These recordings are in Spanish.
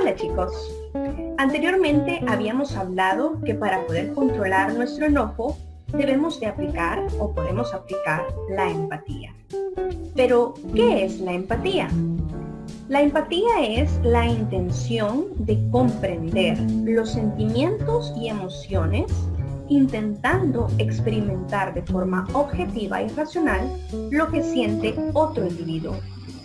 Hola chicos, anteriormente habíamos hablado que para poder controlar nuestro enojo debemos de aplicar o podemos aplicar la empatía. Pero, ¿qué es la empatía? La empatía es la intención de comprender los sentimientos y emociones intentando experimentar de forma objetiva y racional lo que siente otro individuo.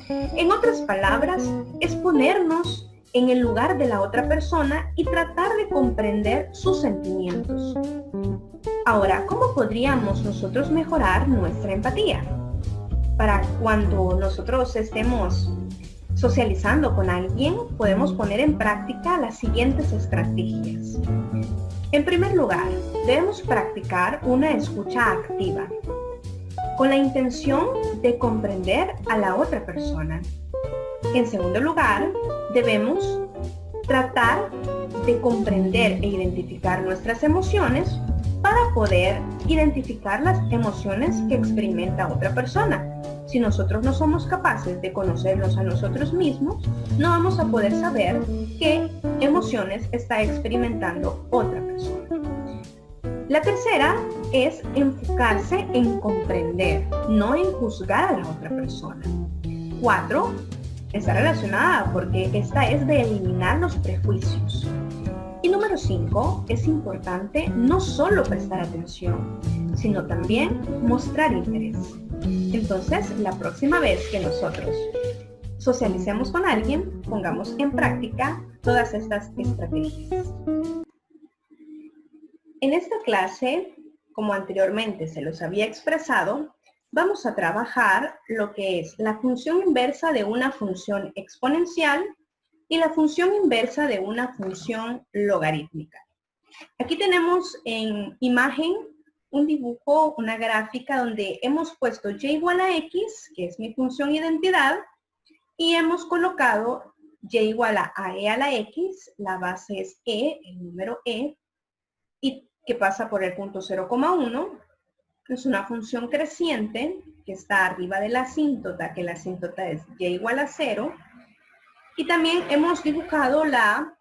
En otras palabras, es ponernos en el lugar de la otra persona y tratar de comprender sus sentimientos. Ahora, ¿cómo podríamos nosotros mejorar nuestra empatía? Para cuando nosotros estemos socializando con alguien, podemos poner en práctica las siguientes estrategias. En primer lugar, debemos practicar una escucha activa, con la intención de comprender a la otra persona. En segundo lugar, debemos tratar de comprender e identificar nuestras emociones para poder identificar las emociones que experimenta otra persona. Si nosotros no somos capaces de conocernos a nosotros mismos, no vamos a poder saber qué emociones está experimentando otra persona. La tercera es enfocarse en comprender, no en juzgar a la otra persona. 4. Está relacionada porque esta es de eliminar los prejuicios. Y número 5, es importante no solo prestar atención, sino también mostrar interés. Entonces, la próxima vez que nosotros socialicemos con alguien, pongamos en práctica todas estas estrategias. En esta clase, como anteriormente se los había expresado, vamos a trabajar lo que es la función inversa de una función exponencial y la función inversa de una función logarítmica. Aquí tenemos en imagen un dibujo, una gráfica donde hemos puesto y igual a x, que es mi función identidad, y hemos colocado y igual a e a la x, la base es e, el número e, y que pasa por el punto 0,1, es una función creciente que está arriba de la asíntota, que la asíntota es y igual a 0, y también hemos dibujado la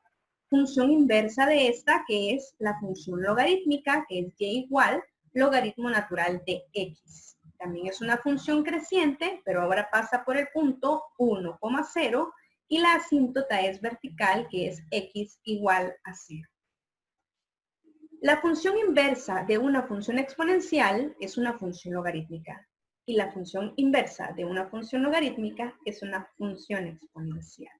función inversa de esta, que es la función logarítmica, que es y igual logaritmo natural de x. También es una función creciente, pero ahora pasa por el punto 1,0 y la asíntota es vertical, que es x igual a 0. La función inversa de una función exponencial es una función logarítmica y la función inversa de una función logarítmica es una función exponencial.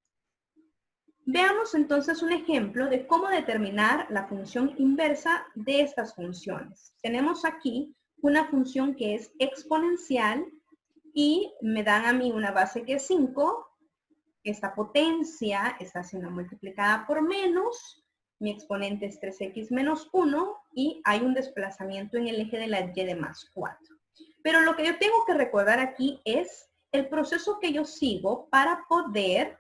Veamos entonces un ejemplo de cómo determinar la función inversa de estas funciones. Tenemos aquí una función que es exponencial y me dan a mí una base que es 5. Esta potencia está siendo multiplicada por menos. Mi exponente es 3x menos 1 y hay un desplazamiento en el eje de la y de más 4. Pero lo que yo tengo que recordar aquí es el proceso que yo sigo para poder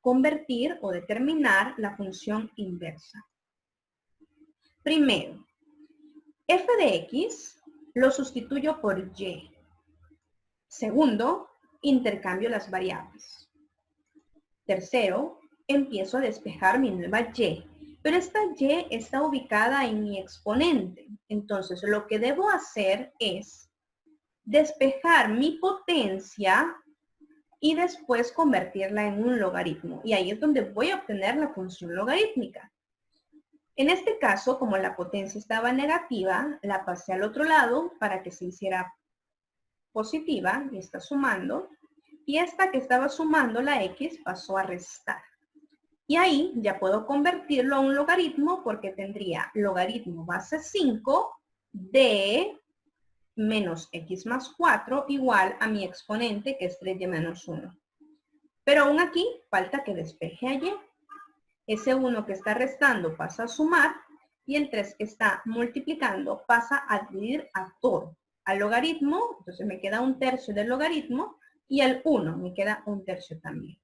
convertir o determinar la función inversa. Primero, f de x lo sustituyo por y. Segundo, intercambio las variables. Tercero, empiezo a despejar mi nueva y. Pero esta y está ubicada en mi exponente. Entonces, lo que debo hacer es despejar mi potencia y después convertirla en un logaritmo. Y ahí es donde voy a obtener la función logarítmica. En este caso, como la potencia estaba negativa, la pasé al otro lado para que se hiciera positiva y está sumando. Y esta que estaba sumando, la x, pasó a restar. Y ahí ya puedo convertirlo a un logaritmo porque tendría logaritmo base 5 de menos x más 4 igual a mi exponente que es 3y menos 1. Pero aún aquí falta que despeje a y. Ese 1 que está restando pasa a sumar y el 3 que está multiplicando pasa a dividir a todo. Al logaritmo, entonces me queda 1/3 del logaritmo y al 1 me queda 1/3 también.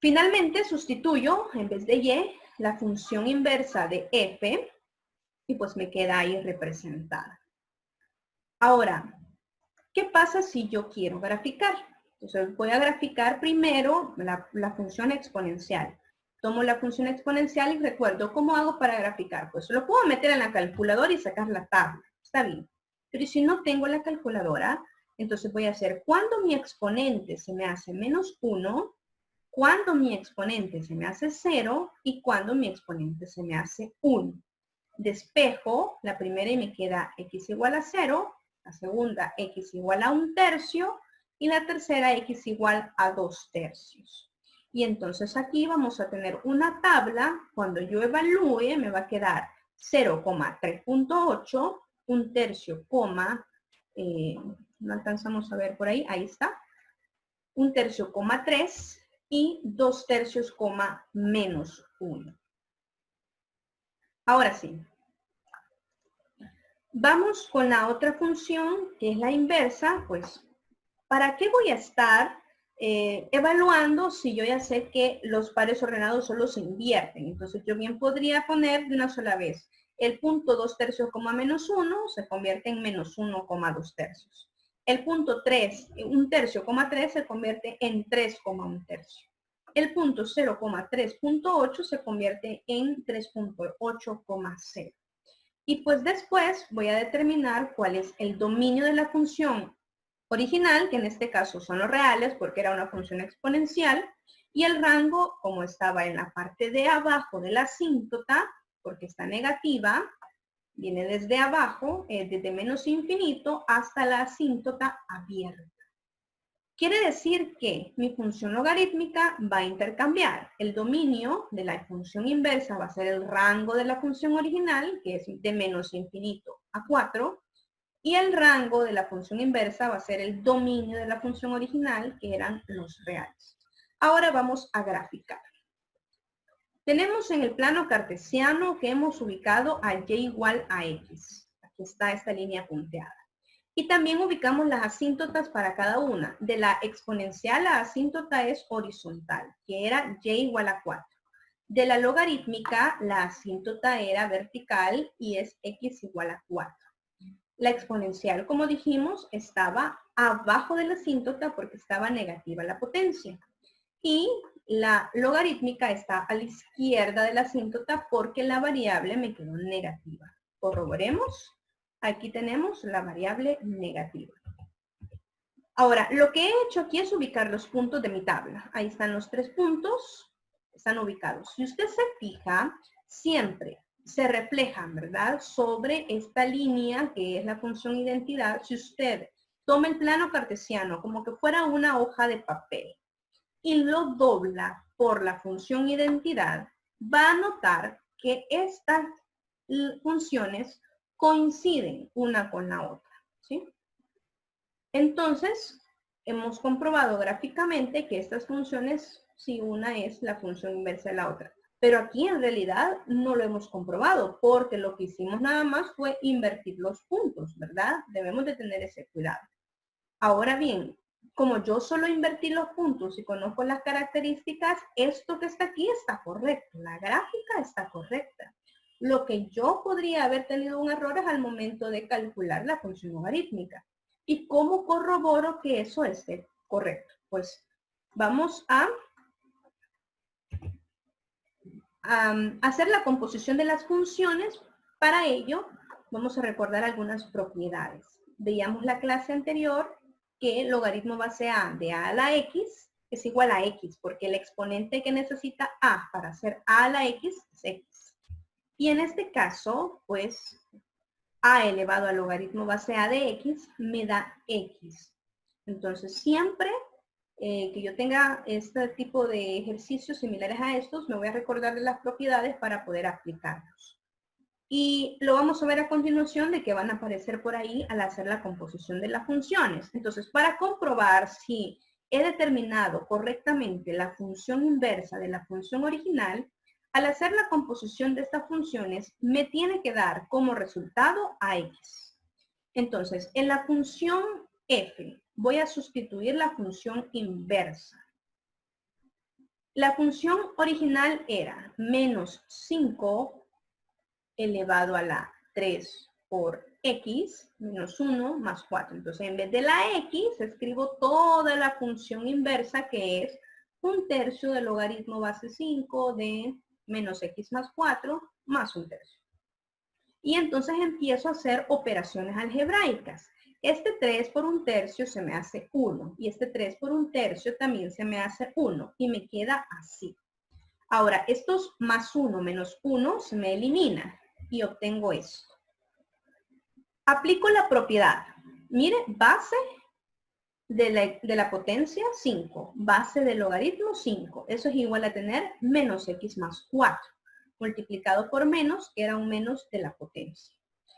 Finalmente sustituyo, en vez de y, la función inversa de f y pues me queda ahí representada. Ahora, ¿qué pasa si yo quiero graficar? Entonces voy a graficar primero la función exponencial. Tomo la función exponencial y recuerdo, ¿cómo hago para graficar? Pues lo puedo meter en la calculadora y sacar la tabla. Está bien. Pero si no tengo la calculadora, entonces voy a hacer cuando mi exponente se me hace menos 1, cuando mi exponente se me hace 0 y cuando mi exponente se me hace 1. Despejo la primera y me queda x igual a 0, la segunda x igual a 1/3 y la tercera x igual a 2/3. Y entonces aquí vamos a tener una tabla, cuando yo evalúe me va a quedar 0,3.8, 1/3, no alcanzamos a ver por ahí, ahí está, 1/3, 3 y 2/3, menos 1. Ahora sí, vamos con la otra función, que es la inversa. Pues, ¿para qué voy a estar evaluando si yo ya sé que los pares ordenados solo se invierten? Entonces, yo bien podría poner de una sola vez el punto 2/3, menos 1 se convierte en menos 1,2/3. El punto 3, 1/3, se convierte en 3,1/3. El punto 0,3.8 se convierte en 3.8,0. Y pues después voy a determinar cuál es el dominio de la función original, que en este caso son los reales porque era una función exponencial, y el rango, como estaba en la parte de abajo de la asíntota, porque está negativa, viene desde abajo, desde menos infinito hasta la asíntota abierta. Quiere decir que mi función logarítmica va a intercambiar. El dominio de la función inversa va a ser el rango de la función original, que es de menos infinito a 4, y el rango de la función inversa va a ser el dominio de la función original, que eran los reales. Ahora vamos a graficar. Tenemos en el plano cartesiano que hemos ubicado a y igual a x. Aquí está esta línea punteada. Y también ubicamos las asíntotas para cada una. De la exponencial, la asíntota es horizontal, que era y igual a 4. De la logarítmica, la asíntota era vertical y es x igual a 4. La exponencial, como dijimos, estaba abajo de la asíntota porque estaba negativa la potencia. Y la logarítmica está a la izquierda de la asíntota porque la variable me quedó negativa. Corroboremos. Aquí tenemos la variable negativa. Ahora, lo que he hecho aquí es ubicar los puntos de mi tabla. Ahí están los 3 puntos, están ubicados. Si usted se fija, siempre se reflejan, ¿verdad? Sobre esta línea que es la función identidad. Si usted toma el plano cartesiano como que fuera una hoja de papel y lo dobla por la función identidad, va a notar que estas funciones coinciden una con la otra, ¿sí? Entonces, hemos comprobado gráficamente que estas funciones, si una es la función inversa de la otra. Pero aquí en realidad no lo hemos comprobado, porque lo que hicimos nada más fue invertir los puntos, ¿verdad? Debemos de tener ese cuidado. Ahora bien, como yo solo invertí los puntos y conozco las características, esto que está aquí está correcto, la gráfica está correcta. Lo que yo podría haber tenido un error es al momento de calcular la función logarítmica. ¿Y cómo corroboro que eso esté correcto? Pues vamos a hacer la composición de las funciones. Para ello, vamos a recordar algunas propiedades. Veíamos la clase anterior que el logaritmo base a de a la x es igual a x, porque el exponente que necesita a para hacer a la x es x. Y en este caso, pues, a elevado al logaritmo base a de x me da x. Entonces, siempre que yo tenga este tipo de ejercicios similares a estos, me voy a recordar de las propiedades para poder aplicarlos. Y lo vamos a ver a continuación de que van a aparecer por ahí al hacer la composición de las funciones. Entonces, para comprobar si he determinado correctamente la función inversa de la función original, al hacer la composición de estas funciones, me tiene que dar como resultado a x. Entonces, en la función f, voy a sustituir la función inversa. La función original era menos 5 elevado a la 3 por x, menos 1 más 4. Entonces, en vez de la x, escribo toda la función inversa, que es un tercio del logaritmo base 5 de menos x más 4 más un tercio. Y entonces empiezo a hacer operaciones algebraicas. Este 3 por un tercio se me hace 1 y este 3 por un tercio también se me hace 1 y me queda así. Ahora, estos más 1 menos 1 se me eliminan y obtengo esto. Aplico la propiedad. Mire, base de la potencia 5, base del logaritmo 5. Eso es igual a tener menos x más 4, multiplicado por menos, que era un menos de la potencia.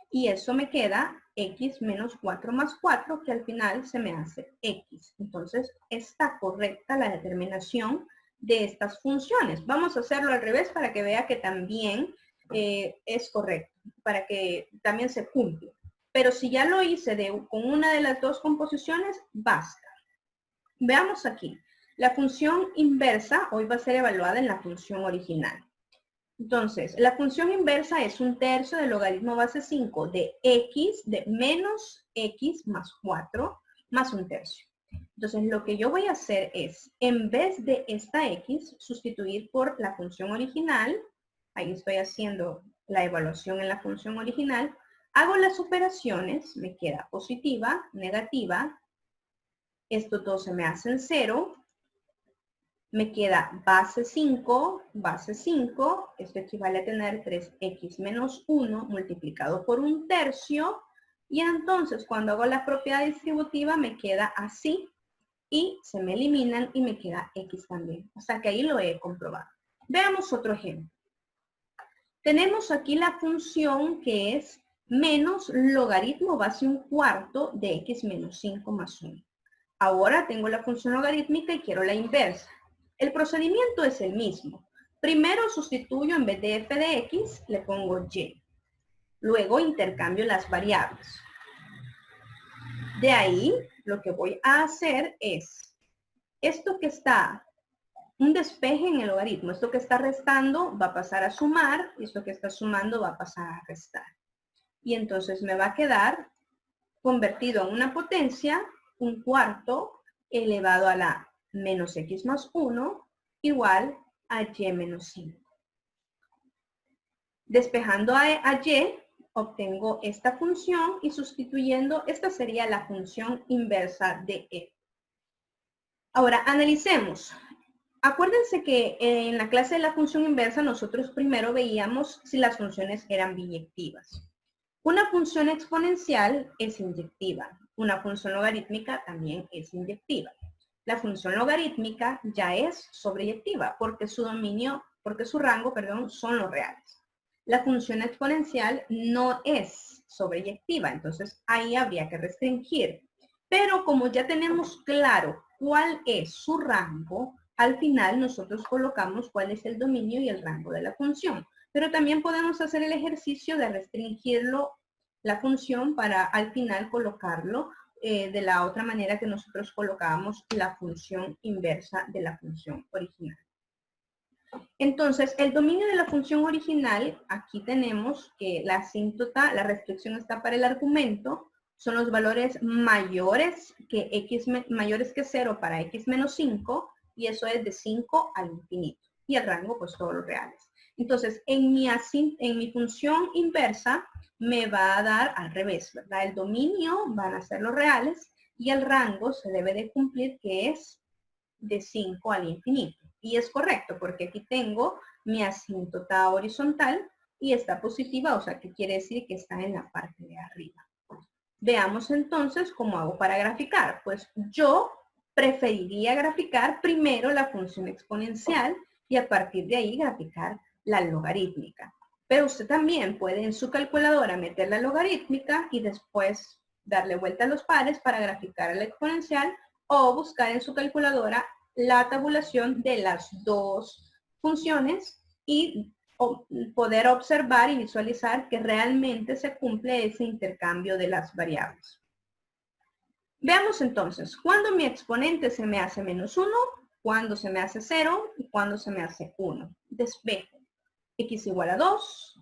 Y eso me queda x menos 4 más 4, que al final se me hace x. Entonces, está correcta la determinación de estas funciones. Vamos a hacerlo al revés para que vea que también es correcto, para que también se cumple. Pero si ya lo hice con una de las dos composiciones, basta. Veamos aquí. La función inversa hoy va a ser evaluada en la función original. Entonces, la función inversa es un tercio del logaritmo base 5 de x de menos x más 4 más un tercio. Entonces, lo que yo voy a hacer es, en vez de esta x, sustituir por la función original. Ahí estoy haciendo la evaluación en la función original. Hago las operaciones, me queda positiva, negativa. Estos dos se me hacen 0. Me queda base 5, esto equivale a tener 3x menos 1 multiplicado por un tercio, y entonces cuando hago la propiedad distributiva me queda así, y se me eliminan y me queda x también. O sea que ahí lo he comprobado. Veamos otro ejemplo. Tenemos aquí la función que es menos logaritmo base un cuarto de x menos 5 más 1. Ahora tengo la función logarítmica y quiero la inversa. El procedimiento es el mismo. Primero sustituyo en vez de f de x, le pongo y. Luego intercambio las variables. De ahí, lo que voy a hacer es, esto que está, un despeje en el logaritmo, esto que está restando va a pasar a sumar, y esto que está sumando va a pasar a restar. Y entonces me va a quedar convertido en una potencia, un cuarto elevado a la menos x más 1 igual a y menos 5. Despejando a y, obtengo esta función y sustituyendo, esta sería la función inversa de e. Ahora, analicemos. Acuérdense que en la clase de la función inversa nosotros primero veíamos si las funciones eran biyectivas. Una función exponencial es inyectiva. Una función logarítmica también es inyectiva. La función logarítmica ya es sobreyectiva porque su rango, son los reales. La función exponencial no es sobreyectiva, entonces ahí habría que restringir. Pero como ya tenemos claro cuál es su rango, al final nosotros colocamos cuál es el dominio y el rango de la función. Pero también podemos hacer el ejercicio de restringirlo, la función, para al final colocarlo de la otra manera que nosotros colocábamos la función inversa de la función original. Entonces, el dominio de la función original, aquí tenemos que la asíntota, la restricción está para el argumento, son los valores mayores que 0 para x menos 5, y eso es de 5 al infinito. Y el rango, pues todos los reales. Entonces, en mi función inversa me va a dar al revés, ¿verdad? El dominio van a ser los reales y el rango se debe de cumplir, que es de 5 al infinito. Y es correcto porque aquí tengo mi asíntota horizontal y está positiva, o sea que quiere decir que está en la parte de arriba. Veamos entonces cómo hago para graficar. Pues yo preferiría graficar primero la función exponencial y a partir de ahí graficar la logarítmica. Pero usted también puede en su calculadora meter la logarítmica y después darle vuelta a los pares para graficar la exponencial, o buscar en su calculadora la tabulación de las dos funciones y poder observar y visualizar que realmente se cumple ese intercambio de las variables. Veamos entonces, ¿cuándo mi exponente se me hace menos 1? ¿Cuándo se me hace 0? ¿Y cuándo se me hace 1? Despejo. X igual a 2,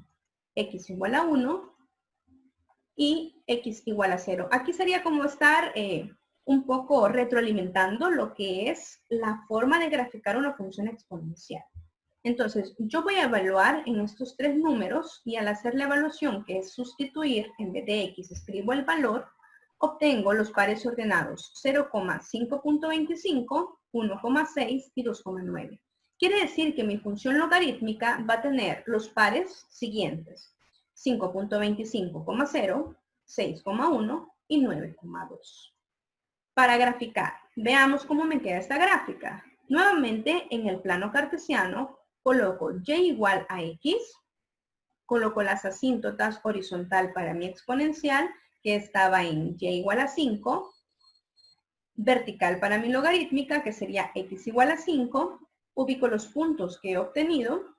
X igual a 1 y X igual a 0. Aquí sería como estar un poco retroalimentando lo que es la forma de graficar una función exponencial. Entonces, yo voy a evaluar en estos tres números y al hacer la evaluación, que es sustituir, en vez de x escribo el valor, obtengo los pares ordenados 0,5.25, 1,6 y 2,9. Quiere decir que mi función logarítmica va a tener los pares siguientes: 5.25,0, 6,1 y 9,2. Para graficar, veamos cómo me queda esta gráfica. Nuevamente, en el plano cartesiano, coloco y igual a x, coloco las asíntotas horizontal para mi exponencial, que estaba en y igual a 5, vertical para mi logarítmica, que sería x igual a 5, ubico los puntos que he obtenido,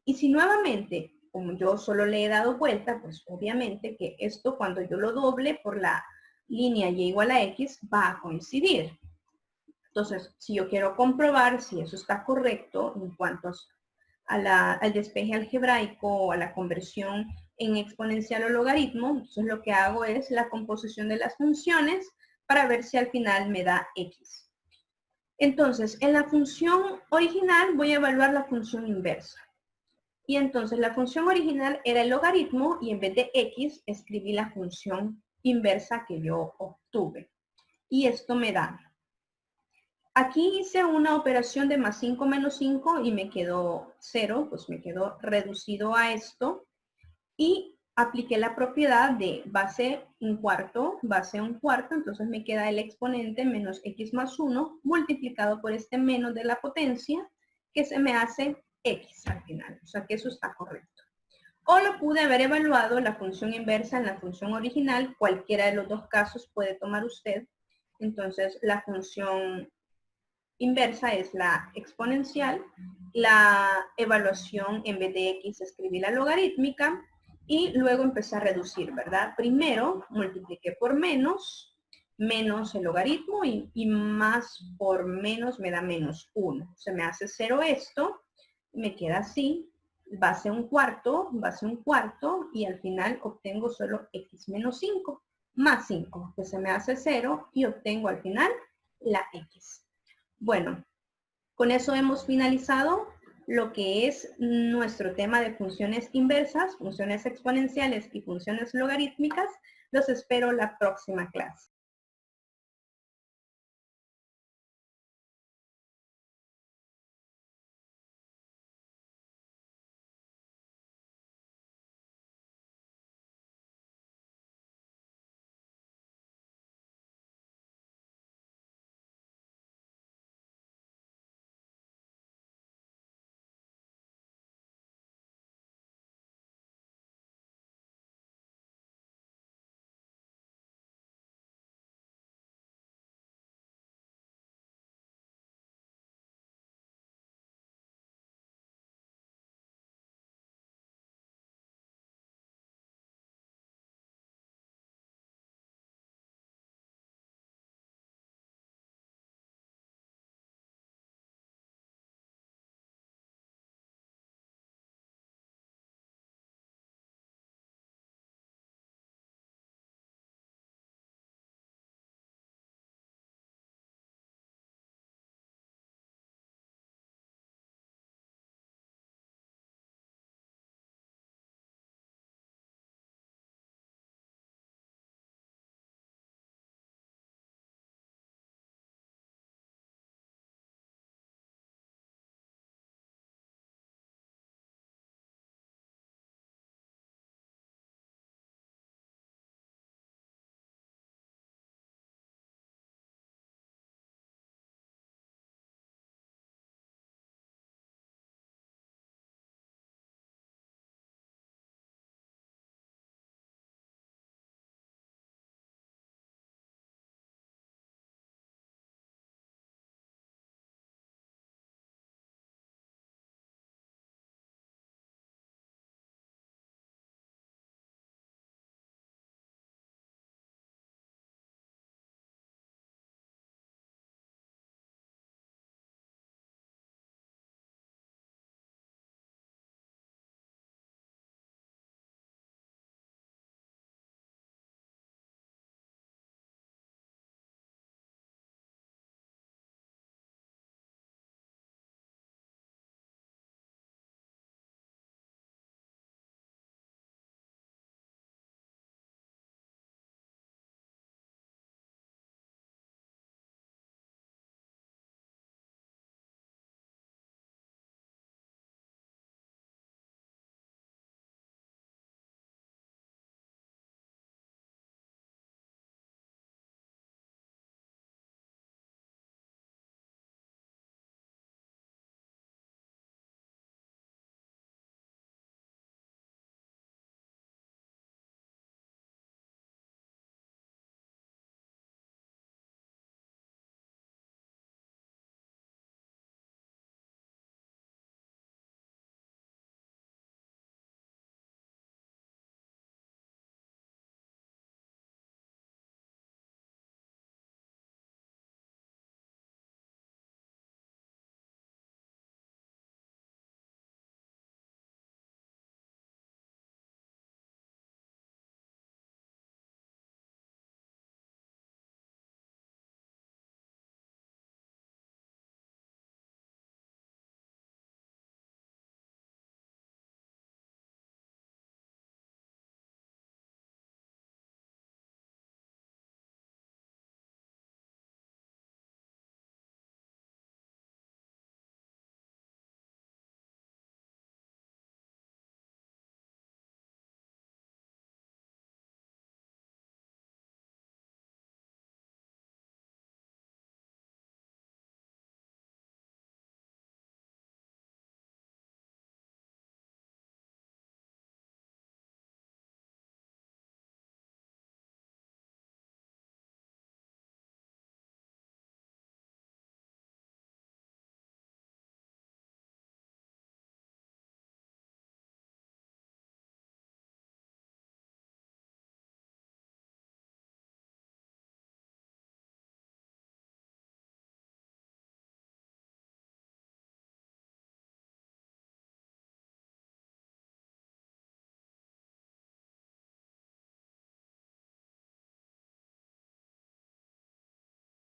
y si nuevamente, como yo solo le he dado vuelta, pues obviamente que esto cuando yo lo doble por la línea y igual a x va a coincidir. Entonces, si yo quiero comprobar si eso está correcto en cuanto al despeje algebraico o a la conversión en exponencial o logaritmo, entonces lo que hago es la composición de las funciones para ver si al final me da x. Entonces, en la función original voy a evaluar la función inversa. Y entonces la función original era el logaritmo y en vez de x escribí la función inversa que yo obtuve. Y esto me da. Aquí hice una operación de más 5 menos 5 y me quedó 0, pues me quedó reducido a esto. Y apliqué la propiedad de base un cuarto, entonces me queda el exponente menos x más 1 multiplicado por este menos de la potencia, que se me hace x al final. O sea que eso está correcto. O lo pude haber evaluado la función inversa en la función original, cualquiera de los dos casos puede tomar usted. Entonces la función inversa es la exponencial, la evaluación en vez de x escribí la logarítmica y luego empecé a reducir, ¿verdad? Primero multipliqué por menos el logaritmo y más por menos me da menos 1. Se me hace 0 esto, me queda así, base un cuarto y al final obtengo solo x menos 5 más 5, que se me hace 0 y obtengo al final la x. Bueno, con eso hemos finalizado lo que es nuestro tema de funciones inversas, funciones exponenciales y funciones logarítmicas. Los espero la próxima clase.